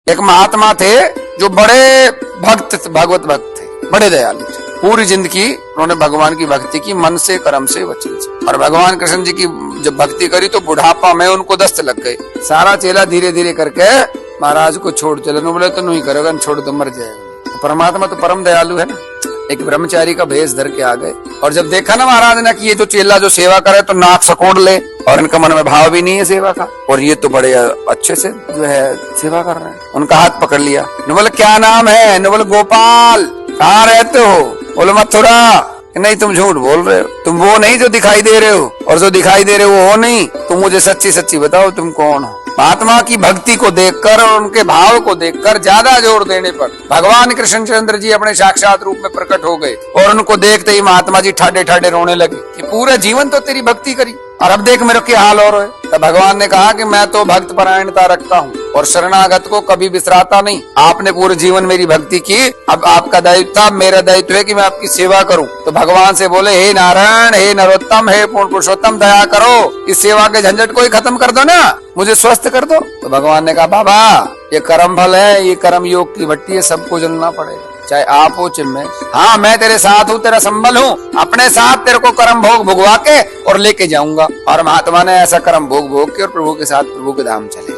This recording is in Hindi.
एक महात्मा थे जो बड़े भक्त भगवत भक्त थे, बड़े दयालु थे। पूरी जिंदगी उन्होंने भगवान की भक्ति की, मन से, कर्म से, वचन से। और भगवान कृष्ण जी की जब भक्ति करी तो बुढ़ापा में उनको दस्त लग गए। सारा चेला धीरे धीरे करके महाराज को छोड़ चले। बोले तो नहीं करेगा, छोड़ तो मर जाएगा। परमात्मा तो परम दयालु है ना। एक ब्रह्मचारी का भेष धर के आ गए और जब देखा ना महाराज ने कि ये जो चेला जो सेवा करे तो नाक सकोड़ ले और इनका मन में भाव भी नहीं है सेवा का, और ये तो बड़े अच्छे से जो है सेवा कर रहे हैं। उनका हाथ पकड़ लिया। न बोले क्या नाम है? न बोले गोपाल। कहाँ रहते हो? बोले मथुरा। नहीं तुम झूठ बोल रहे हो, तुम वो नहीं जो दिखाई दे रहे हो, और जो दिखाई दे रहे हो वो नहीं। तुम मुझे सच्ची सच्ची बताओ तुम कौन हो। महात्मा की भक्ति को देखकर और उनके भाव को देखकर ज्यादा जोर देने पर भगवान कृष्णचंद्र जी अपने साक्षात रूप में प्रकट हो गए और उनको देखते ही महात्मा जी ठाडे ठाडे रोने लगे कि पूरा जीवन तो तेरी भक्ति करी और अब देख मेरे क्या हाल हो रहा है। तब भगवान ने कहा कि मैं तो भक्त परायणता रखता हूँ और शरणागत को कभी विसराता नहीं। आपने पूरे जीवन मेरी भक्ति की, अब आपका दायित्व था, मेरा दायित्व है कि मैं आपकी सेवा करूं। तो भगवान से बोले, हे नारायण, हे नरोत्तम, हे पूर्ण पुरुषोत्तम, दया करो, इस सेवा के झंझट को ही खत्म कर दो ना, मुझे स्वस्थ कर दो। तो भगवान ने कहा, बाबा ये कर्म फल है, ये कर्म योग की भट्टी है, सबको जलना पड़ेगा, चाहे आप हो चाहे मैं। हाँ मैं तेरे साथ हूँ, तेरा संबल हूँ, अपने साथ तेरे को कर्म भोग भुगवा के और लेके जाऊंगा। और महात्मा ने ऐसा कर्म भोग भोग के और प्रभु के साथ प्रभु के धाम चले।